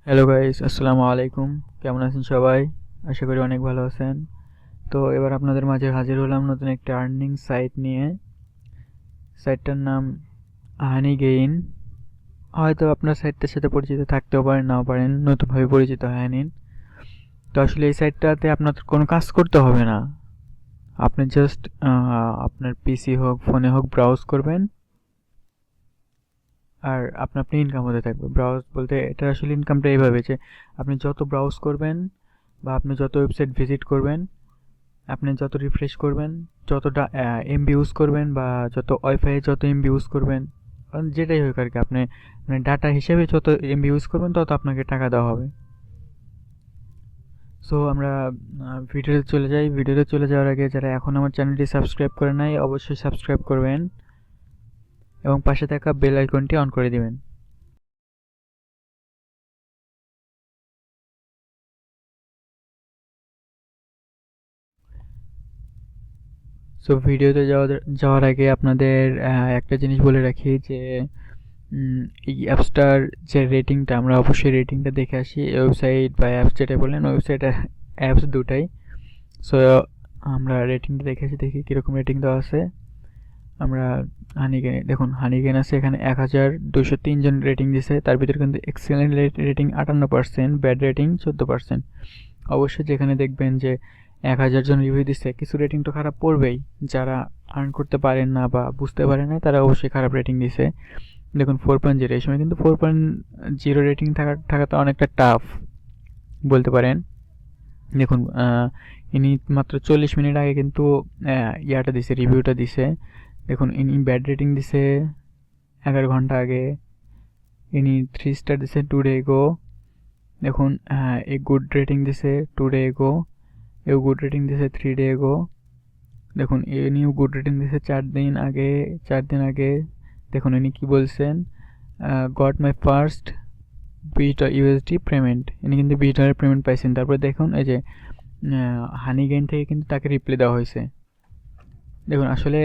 Hello guys, আসসালামু আলাইকুম। কেমন আছেন সবাই? আশা করি অনেক ভালো আছেন। তো এবার আপনাদের মাঝে হাজির হলাম নতুন একটা আর্নিং সাইট নিয়ে। সাইটটার নাম হানি গেইন। হয়তো আপনার সাইটটার সাথে পরিচিত থাকতেও পারেন, নাও পারেন, নতুনভাবে পরিচিত হয়ে নিন। তো আসলে এই সাইটটাতে আপনার কোনো কাজ করতে হবে না। আপনি জাস্ট আপনার পিসি হোক, ফোনে হোক ব্রাউজ করবেন, আর আপনি ইনকাম হতে থাকবে। ব্রাউজ বলতে এটা আসলে ইনকামটা এইভাবে যে আপনি যত ব্রাউজ করবেন বা আপনি যত ওয়েবসাইট ভিজিট করবেন, আপনি যত রিফ্রেশ করবেন, যত এমবি ইউজ করবেন বা যত ওয়াইফাই যত এমবি ইউজ করবেন, যেটাই হোক আর কি, আপনি মানে ডাটা হিসেবে যত এমবি ইউজ করবেন তত আপনাকে টাকা দেওয়া হবে। সো আমরা ভিডিওতে চলে যাওয়ার আগে যারা এখন আমার চ্যানেলটি সাবস্ক্রাইব করে নাই অবশ্যই সাবস্ক্রাইব করবেন এবং পাশে থাকা বেল আইকনটি অন করে দিবেন। সো ভিডিওতে যাওয়ার আগে আপনাদের একটা জিনিস বলে রাখি যে উম, এই অ্যাপসটার যে রেটিংটা, আমরা অবশ্যই রেটিংটা দেখে আসি। ওয়েবসাইট বা অ্যাপস যেটা বললেন, ওয়েবসাইট অ্যাপস দুটাই। সো আমরা রেটিংটা দেখে আসি, দেখি কীরকম রেটিং দেওয়া আছে। আমরা হানিগেনে দেখুন, হানিগেন আছে এখানে 1203 জন রেটিং দিছে। তার ভিতরে কিন্তু এক্সেলেন্ট রেটিং 58%, ব্যাড রেটিং 14%। অবশ্যই যেখানে দেখবেন যে 1000 জন রিভিউ দিচ্ছে, কিছু রেটিং তো খারাপ পড়বেই। যারা আর্ন করতে পারেন না বা বুঝতে পারেন না তারা অবশ্যই খারাপ রেটিং দিছে। দেখুন 4.0, এই সময় কিন্তু 4.0 রেটিং থাকাটা অনেকটা টাফ বলতে পারেন। দেখুন ইনি মাত্র 40 মিনিট আগে কিন্তু ইয়াটা দিছে, রিভিউটা দিছে। দেখুন ইনি ব্যাড রেটিং দিছে 11 ঘন্টা আগে। ইনি 3 স্টার দিছে 2 ডে এগো। দেখুন এ গুড রেটিং দিছে 2 ডে এগো। এও গুড রেটিং দিছে 3 ডে এগো। দেখুন ইনিও গুড রেটিং দিছে 4 দিন আগে। দেখুন ইনি কি বলছেন, got my first bit USD payment. ইনি কিন্তু $20 পেমেন্ট পাইছেন। তারপরে দেখুন এই যে হানি গেইন থেকে কিন্তু তাকে রিপ্লাই দেওয়া হয়েছে। দেখুন আসলে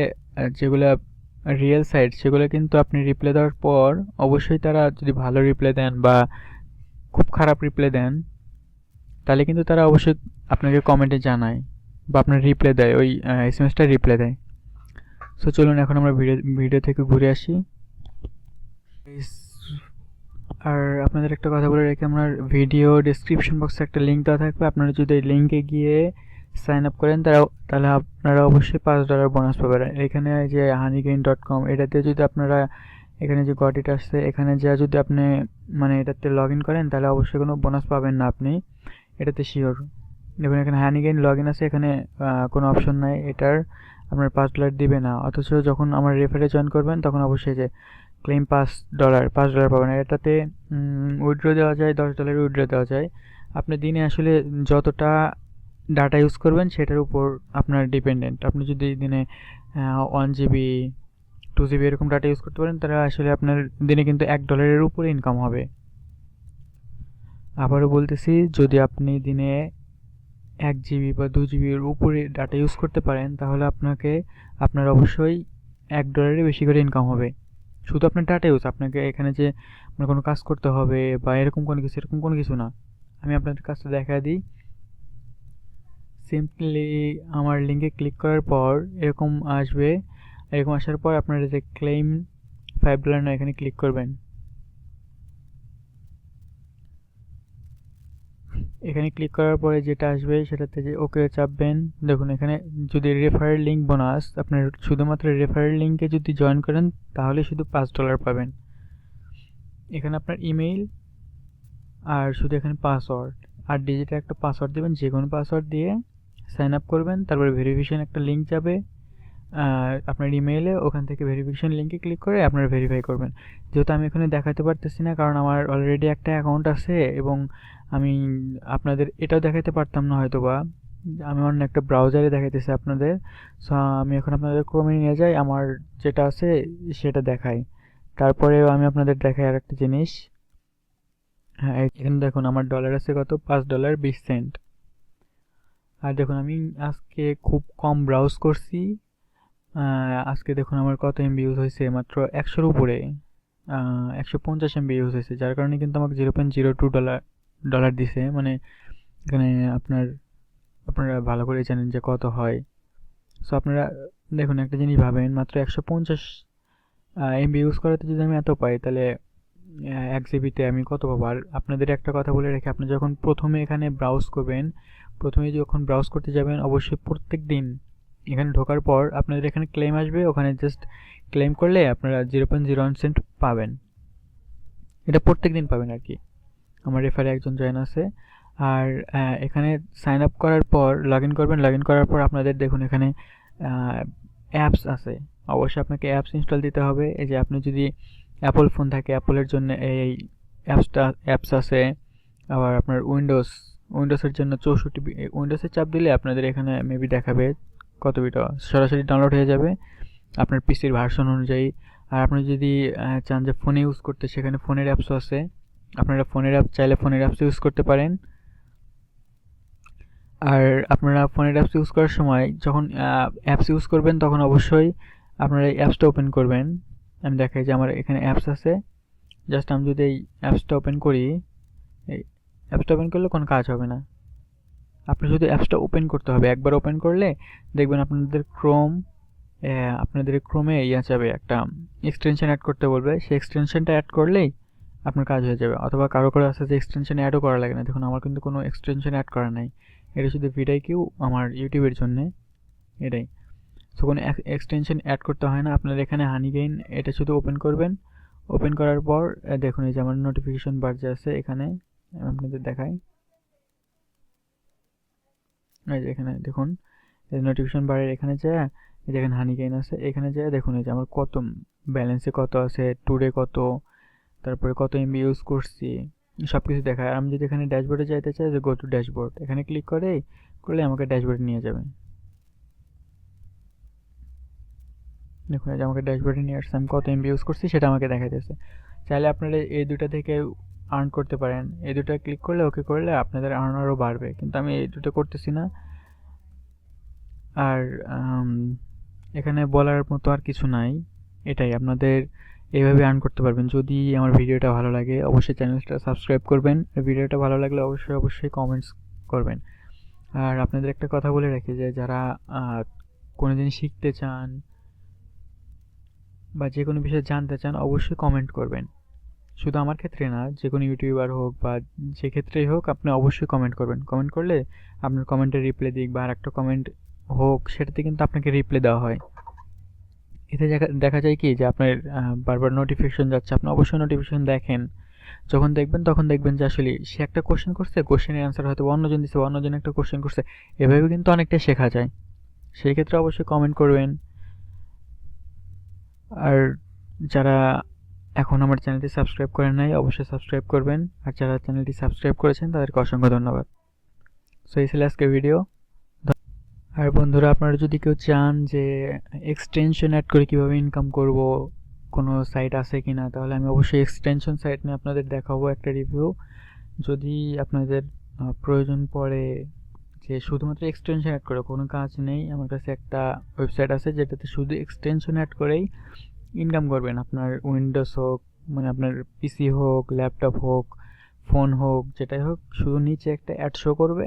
যেগুলা রিয়েল সাইট সেগুলো কিন্তু আপনি রিপ্লাই দেওয়ার পর অবশ্যই তারা যদি ভালো রিপ্লাই দেন বা খুব খারাপ রিপ্লাই দেন, তাহলে কিন্তু তারা অবশ্যই আপনাকে কমেন্টে জানায় বা আপনার রিপ্লাই দেয়, ওই এসএমএসটা রিপ্লাই দেয়। সো চলুন এখন আমরা ভিডিও থেকে ঘুরে আসি। আর আপনাদের একটা কথা বলে রাখি, আমার ভিডিও ডেসক্রিপশন বক্সে একটা লিঙ্ক দেওয়া থাকবে। আপনারা যদি এই লিঙ্কে গিয়ে সাইন আপ করেন তাহলে আপনারা অবশ্যই $5 বোনাস পাবেন। এখানে যে honeygain.com, এটাতে যদি আপনারা এখানে যে গটিটা আসছে এখানে যা যদি আপনি মানে এটাতে লগ ইন করেন তাহলে অবশ্যই কোনো বোনাস পাবেন না আপনি, এটাতে শিওর। দেখুন এখানে হানিগেইন লগ ইন আছে, এখানে কোনো অপশন নাই এটার, আপনার $5 দিবে না। অথচ যখন আমার রেফারে জয়েন করবেন তখন অবশ্যই যে ক্লেম $5 পাবেন। এটাতে উইথড্র দেওয়া যায়, $10 উইথড্র দেওয়া যায়। আপনি দিনে আসলে যতটা ডাটা ইউজ করবেন সেটার উপর আপনার ডিপেন্ডেন্ট। আপনি যদি দিনে 1 জিবি 2 জিবি এরকম ডাটা ইউজ করতে পারেন তাহলে আসলে আপনার দিনে কিন্তু $1 উপরে ইনকাম হবে। আবারও বলতেছি, যদি আপনি দিনে 1 জিবি বা 2 জিবির উপরে ডাটা ইউজ করতে পারেন তাহলে আপনার অবশ্যই $1 বেশি করে ইনকাম হবে। শুধু আপনার ডাটা ইউজ, আপনাকে এখানে যে আপনার কোনো কাজ করতে হবে বা এরকম কোনো কিছু না। আমি আপনাদের কাজটা দেখা দিই। সিম্পলি আমার লিঙ্কে ক্লিক করার পর এরকম আসবে। এরকম আসার পর আপনারা যে ক্লেম $5 না, এখানে ক্লিক করবেন। এখানে ক্লিক করার পরে যেটা আসবে সেটাতে যে ওকে চাপবেন। দেখুন এখানে যদি রেফারেল লিঙ্ক বোনাস, আপনার শুধুমাত্র রেফারেল লিঙ্কে যদি জয়েন করেন তাহলে শুধু $5 পাবেন। এখানে আপনার ইমেইল আর শুধু এখানে পাসওয়ার্ড আর ডিজিটাল একটা পাসওয়ার্ড দেবেন, যে কোনো পাসওয়ার্ড দিয়ে সাইন আপ করবেন। তারপরে ভেরিফিকেশন একটা লিঙ্ক যাবে আপনার ইমেইলে, ওখান থেকে ভেরিফিকেশন লিঙ্কে ক্লিক করে আপনারা ভেরিফাই করবেন। যেহেতু আমি এখানে দেখাতে পারতেছি না কারণ আমার অলরেডি একটা অ্যাকাউন্ট আছে এবং আমি আপনাদের এটাও দেখাতে পারতাম না হয়তো বা, আমি অন্য একটা ব্রাউজারে দেখাইতেছি আপনাদের। সো আমি এখন আপনাদের ক্রমে নিয়ে যাই, আমার যেটা আছে সেটা দেখাই। তারপরেও আমি আপনাদের দেখাই আর একটা জিনিস। হ্যাঁ এখানে দেখুন আমার ডলার আছে কত, $5.20। আর দেখুন আমি আজকে খুব কম ব্রাউজ করছি। আজকে দেখুন আমার কত এমবি ইউজ হয়েছে, মাত্র 100-র উপরে 150 এমবি ইউজ হয়েছে, যার কারণে কিন্তু আমাকে $0.02 ডলার দিছে, মানে এখানে আপনারা ভালো করে জানেন যে কত হয়। সো আপনারা দেখুন, একটা জিনিস ভাবেন, মাত্র 150 এমবি ইউজ করাতে যদি আমি এত পাই, তাহলে 1 জিবিতে আমি কত পাবো? আর আপনাদের একটা কথা বলে রাখি, আপনি যখন প্রথমে এখানে ব্রাউজ করবেন, প্রথমে যখন ব্রাউজ করতে যাবেন, অবশ্যই প্রত্যেক দিন এখানে ঢোকার পর আপনাদের এখানে ক্লেম আসবে, ওখানে জাস্ট ক্লেম করলে আপনারা 0.01 সেন্ট পাবেন। এটা প্রত্যেক দিন পাবেন আর কি। আমার রেফারে একজন জয়েন আছে। আর এখানে সাইন আপ করার পর লগ ইন করবেন, লগ ইন করার পর আপনাদের দেখুন এখানে অ্যাপস আছে। অবশ্যই আপনাকে অ্যাপস ইনস্টল দিতে হবে। এই যে আপনি যদি অ্যাপল ফোন থাকে, অ্যাপলের জন্য এই অ্যাপস আছে। আবার আপনার উইন্ডোজের জন্য 64 উইন্ডোজে চাপ দিলে আপনাদের এখানে মেবি দেখাবে কত বিটা সরাসরি ডাউনলোড হয়ে যাবে আপনার পিসির ভার্সন অনুযায়ী। আর আপনি যদি চান যে ফোনে ইউজ করতে, সেখানে ফোনের অ্যাপসও আছে। আপনারা ফোনের অ্যাপ চাইলে ফোনের অ্যাপস ইউজ করতে পারেন। আর আপনারা ফোনের অ্যাপস ইউজ করার সময় যখন অ্যাপস ইউজ করবেন, তখন অবশ্যই আপনারা এই অ্যাপসটা ওপেন করবেন। আমি দেখাই যে আমার এখানে অ্যাপস আছে। জাস্ট আমি যদি এই অ্যাপসটা ওপেন করি, এই অ্যাপসটা ওপেন করলে কোনো কাজ হবে না। আপনি শুধু অ্যাপসটা ওপেন করতে হবে। একবার ওপেন করলে দেখবেন আপনাদের ক্রোমে যাবে, একটা এক্সটেনশন অ্যাড করতে বলবে। সেই এক্সটেনশনটা অ্যাড করলেই আপনার কাজ হয়ে যাবে। অথবা কারো আছে যে এক্সটেনশন অ্যাডও করা লাগে না। দেখুন আমার কিন্তু কোনো এক্সটেনশন অ্যাড করা নাই। এটা শুধু ভিডিও আমার ইউটিউবের জন্য এটাই। সো কোনো এক্সটেনশন অ্যাড করতে হয় না। আপনার এখানে হানিগেইন এটা শুধু ওপেন করবেন। ওপেন করার পর দেখুন এই যে আমার নোটিফিকেশন বার যে আছে, এখানে আমি আপনাদের দেখাই। এই যে এখানে দেখুন নোটিফিকেশন বারের এখানে যায়, এই যে এখানে হানিগেইন আছে, এখানে যায় দেখুন এই যে আমার কত ব্যালেন্সে কত আছে, টুডে কত, তারপরে কত এমবি ইউজ করছি, সব কিছু দেখায়। আর আমি যদি এখানে ড্যাশবোর্ডে যাইতে চাই, যে গো টু ড্যাশবোর্ড, এখানে ক্লিক করলে আমাকে ড্যাশবোর্ডে নিয়ে যাবে। দেখুন এই যে আমাকে ড্যাশবোর্ডে নিয়ে আসছে, আমি কত এমবি ইউজ করছি সেটা আমাকে দেখাইতেছে। চাইলে আপনারা এই দুটা থেকে আর্ন করতে পারেন। এই দুটা ক্লিক করলে, ওকে করলে আপনাদের আর্ন আরও বাড়বে, কিন্তু আমি এই দুটো করতেছি না। আর এখানে বলার মতো আর কিছু নাই। এটাই, আপনাদের এইভাবে আর্ন করতে পারবেন। যদি আমার ভিডিওটা ভালো লাগে অবশ্যই চ্যানেলটা সাবস্ক্রাইব করবেন। ভিডিওটা ভালো লাগলে অবশ্যই কমেন্টস করবেন। আর আপনাদের একটা কথা বলে রাখি, যে যারা কোনো জিনিস শিখতে চান বা যে কোনো বিষয়ে জানতে চান, অবশ্যই কমেন্ট করবেন। শুধু আমার ক্ষেত্রে না, যে কোনো ইউটিউবার হোক বা যে ক্ষেত্রেই হোক, আপনি অবশ্যই কমেন্ট করবেন। কমেন্ট করলে আপনার কমেন্টের রিপ্লাই দিক বা আর একটা কমেন্ট হোক, সেটাতে কিন্তু আপনাকে রিপ্লাই দেওয়া হয়। এতে দেখা যায় কি, যে আপনার বারবার নোটিফিকেশন যাচ্ছে, আপনি অবশ্যই নোটিফিকেশন দেখেন। যখন দেখবেন তখন দেখবেন যে আসলে সে একটা কোশ্চেন করছে, কোশ্চেনের অ্যান্সার হয়তো অন্যজন দিচ্ছে, অন্যজন একটা কোশ্চেন করছে। এভাবে কিন্তু অনেকটা শেখা যায়। সেই ক্ষেত্রে অবশ্যই কমেন্ট করবেন। আর যারা এখন আমার চ্যানেলটি সাবস্ক্রাইব করেন নাই, অবশ্যই সাবস্ক্রাইব করবেন। আর যারা চ্যানেলটি সাবস্ক্রাইব করেছেন তাদেরকে অসংখ্য ধন্যবাদ। সো এই ছিল আজকের ভিডিও। আর বন্ধুরা, আপনারা যদি কেউ চান যে এক্সটেনশন অ্যাড করে কিভাবে ইনকাম করব, কোনো সাইট আছে কিনা, তাহলে আমি অবশ্যই এক্সটেনশন সাইট নিয়ে আপনাদের দেখাবো একটা রিভিউ। যদি আপনাদের প্রয়োজন পড়ে যে শুধুমাত্র এক্সটেনশন অ্যাড করে কোনো কাজ নেই, আমার কাছে একটা ওয়েবসাইট আছে যেটাতে শুধু এক্সটেনশন অ্যাড করেই ইনকাম করবেন। আপনার উইন্ডোজ হোক, মানে আপনার পিসি হোক, ল্যাপটপ হোক, ফোন হোক, যেটাই হোক, শুধু নিচে একটা অ্যাড শো করবে।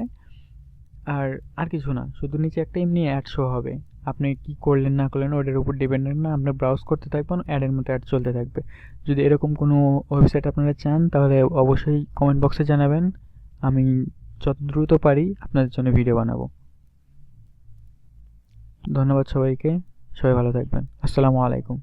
আর কিছু না, শুধু নিচে একটা এমনি অ্যাড শো হবে। আপনি কি করলেন না করলেন ওটার উপর ডিপেন্ডেন্ট না, আপনি ব্রাউজ করতে থাকবেন, অ্যাডের মতো অ্যাড চলতে থাকবে। যদি এরকম কোনো ওয়েবসাইট আপনারা চান, তাহলে অবশ্যই কমেন্ট বক্সে জানাবেন। আমি যত দ্রুত পারি আপনাদের জন্য ভিডিও বানাবো। ধন্যবাদ সবাইকে। সবাই ভালো থাকবেন। আসসালামু আলাইকুম।